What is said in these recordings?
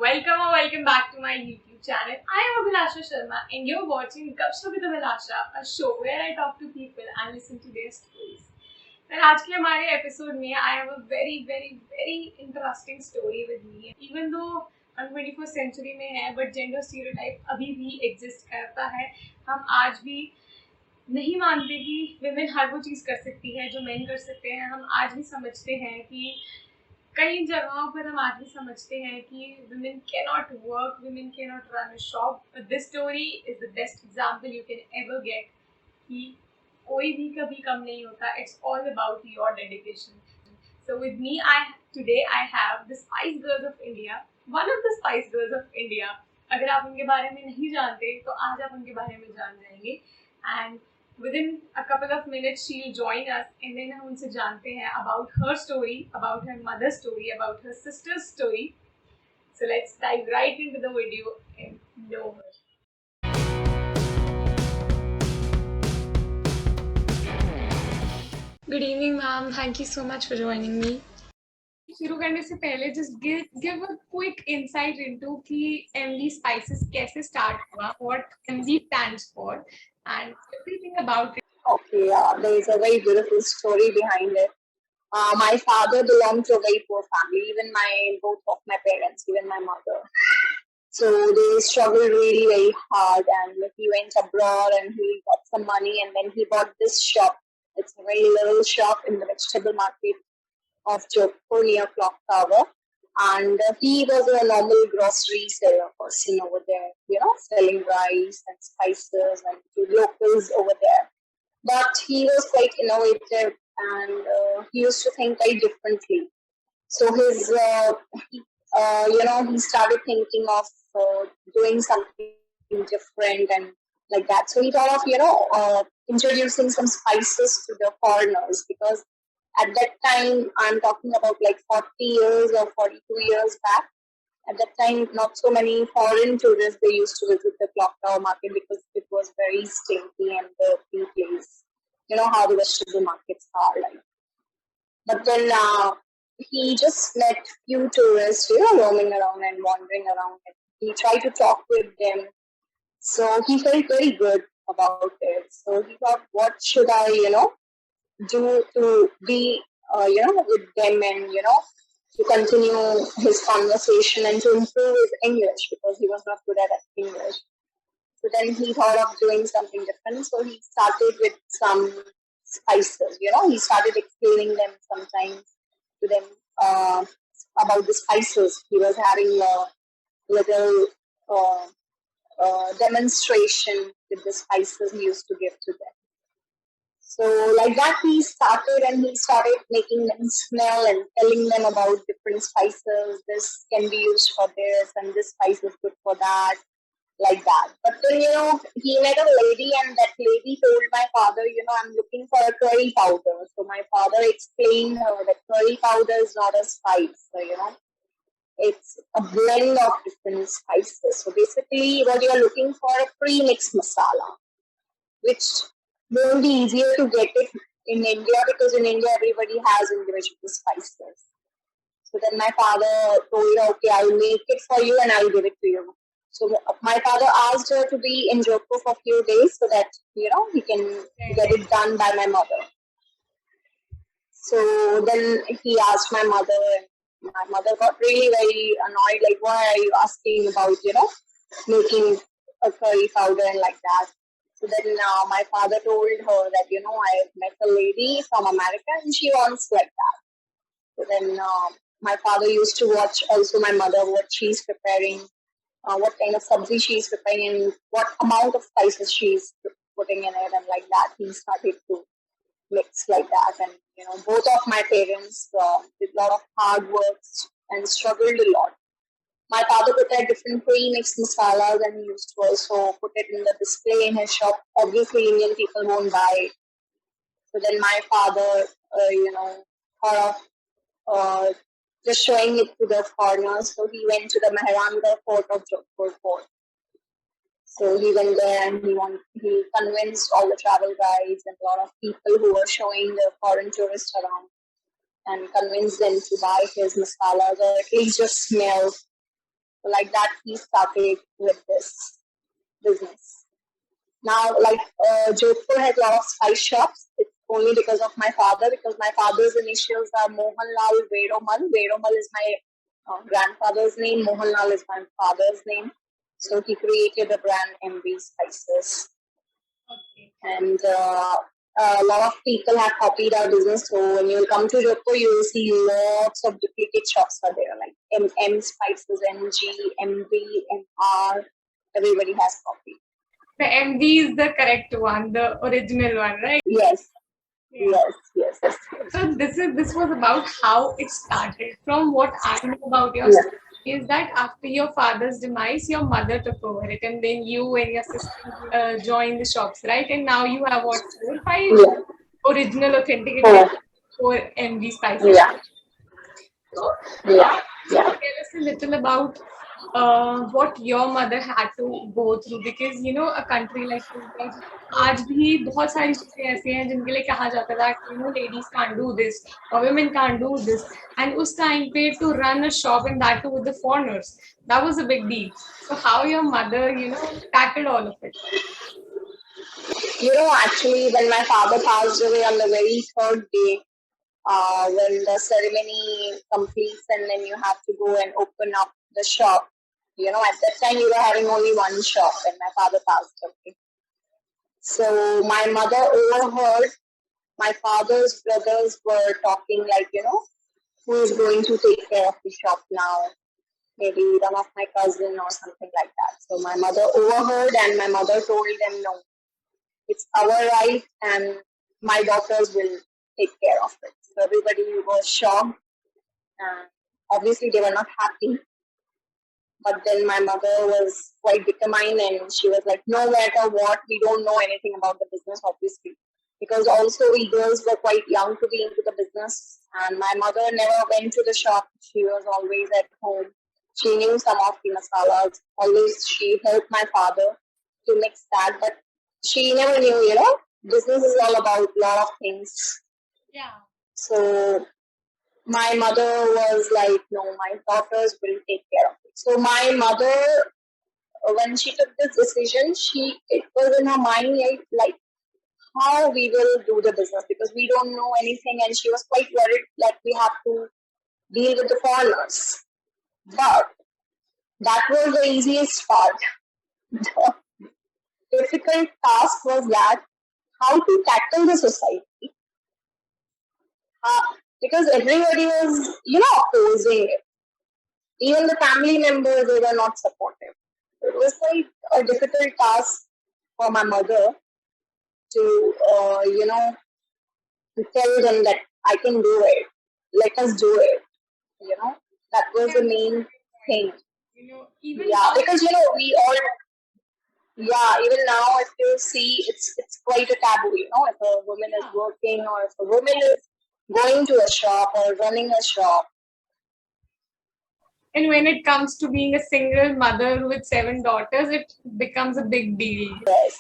welcome back to my YouTube channel. I am Abhilasha Sharma and you're watching Gupshupwithabhilasha, a show where I talk to people and listen to their stories. And आज के हमारे episode में I have a very interesting story with me. Even though हम 21st century में है, but gender stereotype अभी भी exist करता है. हम आज भी नहीं मानते कि women हर वो चीज़ कर सकती है जो men कर सकते हैं. हम आज भी समझते हैं कि कई जगहों पर हम आज भी समझते हैं कि women cannot work, women cannot run a shop. But this story is the best example you can ever get कि कोई भी कभी कम नहीं होता. It's all about your dedication. So with me, today I have the Spice Girls of India, one of the Spice Girls of India. अगर आप उनके बारे में नहीं जानते तो आज आप उनके बारे में जान जाएंगे. And within a couple of minutes she'll join us and then हम उनसे जानते हैं about her story, about her mother's story, about her sister's story. So let's dive right into the video and know her. Good evening, ma'am. Thank you so much for joining me. शुरू करने से पहले just give a quick insight into कि MV Spices कैसे start हुआ, what MV stands for, and everything about it. Okay, there is a very beautiful story behind it. My father belonged to a very poor family, even both of my parents, even my mother. So they struggled really very hard, and he went abroad and he got some money, and then he bought this shop. It's a very little shop in the vegetable market of Jodhpur near Clock Tower. And he was a normal grocery seller person over there, selling rice and spices and to locals over there. But he was quite innovative and he used to think very differently. So he started thinking of doing something different and like that. So he thought of, introducing some spices to the foreigners, because at that time, I'm talking about like 40 years or 42 years back. At that time, not so many foreign tourists, they used to visit the Clock Tower market because it was very stinky and dirty place. You know how the vegetable markets are like. But then he just met few tourists, roaming around and wandering around. And he tried to talk with them. So he felt very good about it. So he thought, what should I, do to be, with them and, to continue his conversation and to improve his English, because he was not good at English. So then he thought of doing something different. So he started with some spices, he started explaining them sometimes to them about the spices. He was having a little demonstration with the spices he used to give to them. So like that he started making them smell and telling them about different spices. This can be used for this and this spice is good for that, like that. But then, he met a lady and that lady told my father, I'm looking for a curry powder. So my father explained her that curry powder is not a spice. So, it's a blend of different spices. So basically what you're looking for, a pre-mixed masala, which won't be easier to get it in India, because in India everybody has individual spices. So then my father told her, okay, I'll make it for you and I'll give it to you. So my father asked her to be in Jodhpur for a few days so that, he can get it done by my mother. So then he asked my mother, and my mother got really very annoyed, like, why are you asking about, making a curry powder and like that. So then my father told her that, I met a lady from America and she wants like that. So then my father used to watch also my mother, what she's preparing, what kind of sabzi she's preparing and what amount of spices she's putting in it, and like that he started to mix like that. And, both of my parents did a lot of hard work and struggled a lot. My father prepared different pre-mixed masalas and he used to also put it in the display in his shop. Obviously, Indian people won't buy it. So then my father, thought of just showing it to the foreigners. So he went to the Mehrangarh Fort of Jodhpur Fort. So he went there and he convinced all the travel guides and a lot of people who were showing the foreign tourists around, and convinced them to buy his masalas or at least just smell. So like that, he started with this business. Now, like Jodhpur has a lot of spice shops. It's only because of my father, because my father's initials are Mohanlal Veromal. Veromal is my grandfather's name. Mohanlal is my father's name. So he created the brand MV Spices. Okay. And a lot of people have copied our business. So when you come to Jodhpur, you will see lots of duplicate shops are there, like M Spices, MG, MV, MR. Everybody has copied. The MD is the correct one, the original one, right? Yes. Yeah. Yes. So this was about how it started. From what I know about your Yeah. story is that after your father's demise, your mother took over it, and then you and your sister joined the shops, right? And now you have what, 4, 5 Yeah. original, authentic, and Oh, 4 MD spices. yeah. So, Yeah. so Yeah. tell us a little about what your mother had to go through, because you know a country like India, आज भी बहुत सारी चीजें ऐसी हैं जिनके लिए कहा जाता था कि you know ladies can't do this or women can't do this, and उस time पे to run a shop and that too with the foreigners, that was a big deal. So how your mother tackled all of it? Actually, when my father passed away on the very third day, when the ceremony completes and then you have to go and open up the shop, at that time you were having only one shop when my father passed away. So my mother overheard my father's brothers were talking like, who is going to take care of the shop now? Maybe one of my cousin or something like that. So my mother overheard and my mother told them, no, it's our right and my daughters will take care of it. So everybody was shocked and obviously they were not happy. But then my mother was quite determined and she was like, no matter what, we don't know anything about the business, obviously. Because also we girls were quite young to be into the business. And my mother never went to the shop. She was always at home. She knew some of the masalas. Always she helped my father to mix that. But she never knew, business is all about a lot of things. Yeah. So my mother was like, no, my daughters will take care of it. So my mother, when she took this decision, it was in her mind like how we will do the business because we don't know anything, and she was quite worried that we have to deal with the foreigners. But that was the easiest part. The difficult task was that how to tackle the society because everybody was, opposing it. Even the family members, they were not supportive. It was like a difficult task for my mother to, to tell them that I can do it. Let us do it. That was the main thing. Even Yeah, now, because we all. Yeah, even now, if you see, it's quite a taboo. If a woman is working or if a woman is going to a shop or running a shop. and when it comes to being a single mother with 7 daughters, it becomes a big deal. Yes.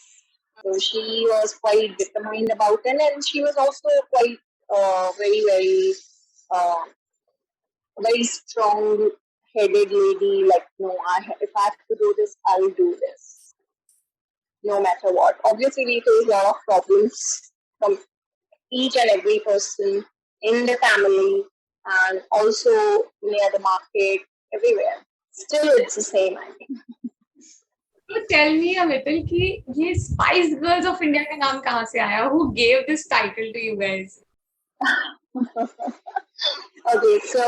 So she was quite determined about it, and she was also quite very, very, uh, very strong-headed lady. Like, no, if I have to do this, I'll do this, no matter what. Obviously, we face a lot of problems from each and every person in the family, and also near the market, everywhere. Still, it's the same, I think. So tell me a little कि ये Spice Girls of India का नाम कहाँ से आया? Who gave this title to you guys? Okay, so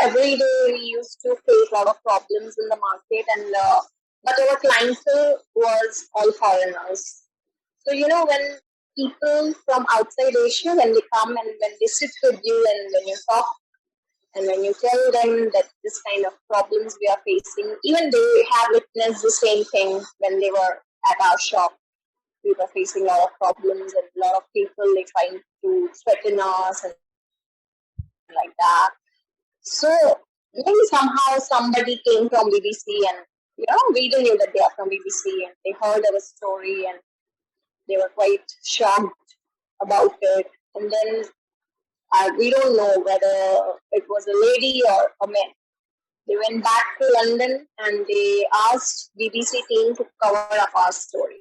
every day we used to face a lot of problems in the market, and but our clientele was all foreigners. So when people from outside Asia, when they come and when they sit with you and when you talk and when you tell them that this kind of problems we are facing, even they have witnessed the same thing when they were at our shop. We were facing a lot of problems and a lot of people they trying to threaten us and like that. So maybe somehow somebody came from BBC and we didn't know that they are from BBC and they heard our story and they were quite shocked about it. And then we don't know whether it was a lady or a man. They went back to London and they asked BBC team to cover up our story.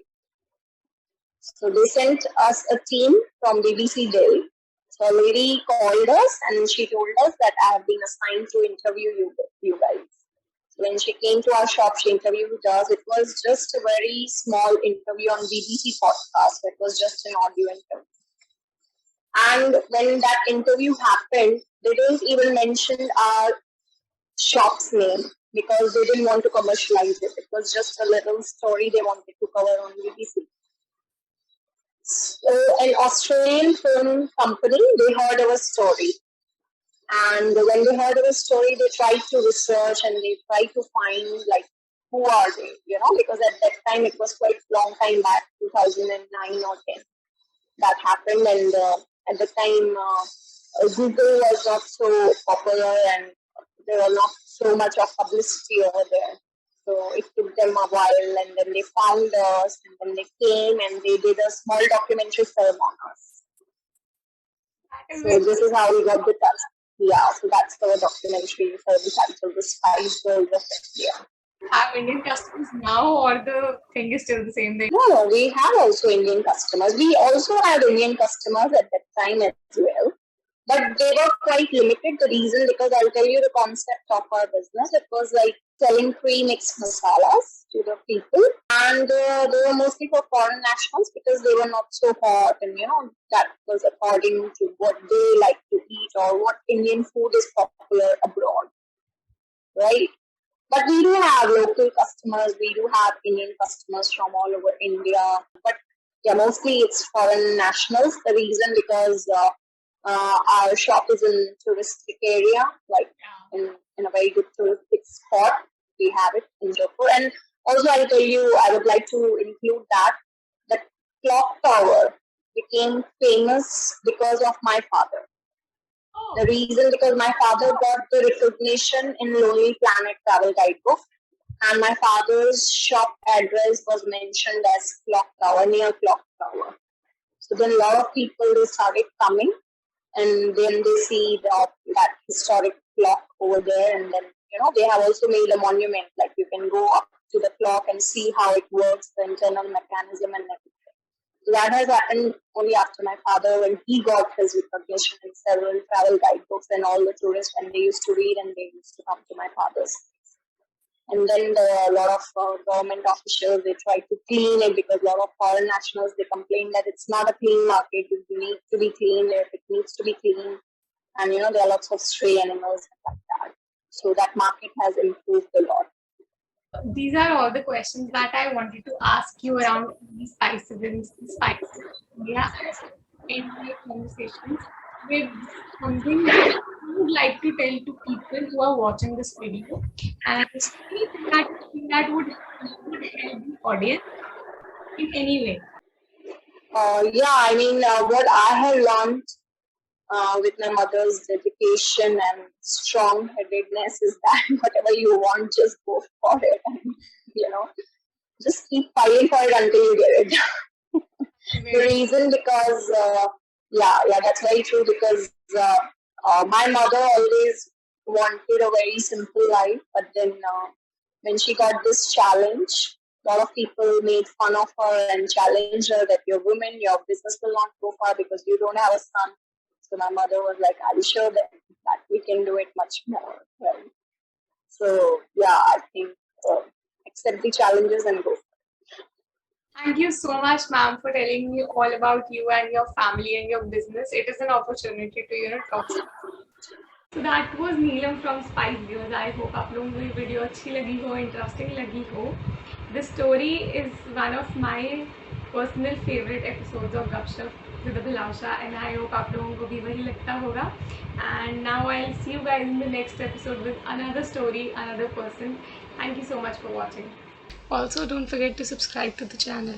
So they sent us a team from BBC Delhi. So a lady called us and she told us that I have been assigned to interview you guys. So when she came to our shop, she interviewed us. It was just a very small interview on BBC podcast. It was just an audio interview. And when that interview happened, they didn't even mention our shop's name because they didn't want to commercialize it. It was just a little story they wanted to cover on BBC. So an Australian film company, they heard our story. And when they heard our story, they tried to research and they tried to find like who are they, because at that time it was quite long time back, 2009 or 10. That happened, and at the time Google was not so popular and there was not so much of publicity over there. So it took them a while, and then they found us, and then they came and they did a small documentary film on us. So this is how we got the task. Yeah, so that's the documentary for the title, The Spice Girls of India. Have Indian customers now, or the thing is still the same thing? No, we have also Indian customers. We also had Indian customers at that time as well. But they were quite limited. The reason, because I'll tell you the concept of our business. It was like selling pre-mixed masalas to the people. And they were mostly for foreign nationals because they were not so hot. And, that was according to what they like to eat or what Indian food is popular abroad. Right? But we do have local customers. We do have Indian customers from all over India. But yeah, mostly it's foreign nationals. The reason because our shop is in touristic area, like in a very good touristic spot. We have it in Jaipur. And also I'll tell you, I would like to include that the clock tower became famous because of my father. The reason, because my father got the recognition in Lonely Planet Travel Guidebook, and my father's shop address was mentioned as Clock Tower, near Clock Tower. So then a lot of people, they started coming, and then they see that historic clock over there, and then they have also made a monument, like you can go up to the clock and see how it works, the internal mechanism and everything. So that has happened only after my father, when he got his recognition in several travel guidebooks, and all the tourists, when they used to read and they used to come to my father's place. And then a lot of government officials, they try to clean it because a lot of foreign nationals, they complain that it's not a clean market. It needs to be clean. It needs to be clean. And, there are lots of stray animals like that. So that market has improved a lot. These are all the questions that I wanted to ask you around these spices and spices. Yeah, in your conversations with something that you would like to tell to people who are watching this video, and anything that would help the audience in any way. What I have learned with my mother's dedication and strong-headedness is that whatever you want, just go for it, and just keep fighting for it until you get it. The reason, because that's very true, because my mother always wanted a very simple life, but then when she got this challenge, a lot of people made fun of her and challenged her that you're a woman, your business will not go far because you don't have a son. So my mother was like, "Are you sure that we can do it much more?" Right? So yeah, I think accept the challenges and go. Thank you so much, ma'am, for telling me all about you and your family and your business. It is an opportunity to talk. So that was Neelam from Spice Girls. I hope आप लोगों को ये video अच्छी लगी हो, interesting लगी हो. This story is one of my personal favorite episodes of Gupshup with Abhilasha, and I hope आप लोगों को भी वही लगता होगा. And now I'll see you guys in the next episode with another story, another person. Thank you so much for watching. Also, don't forget to subscribe to the channel.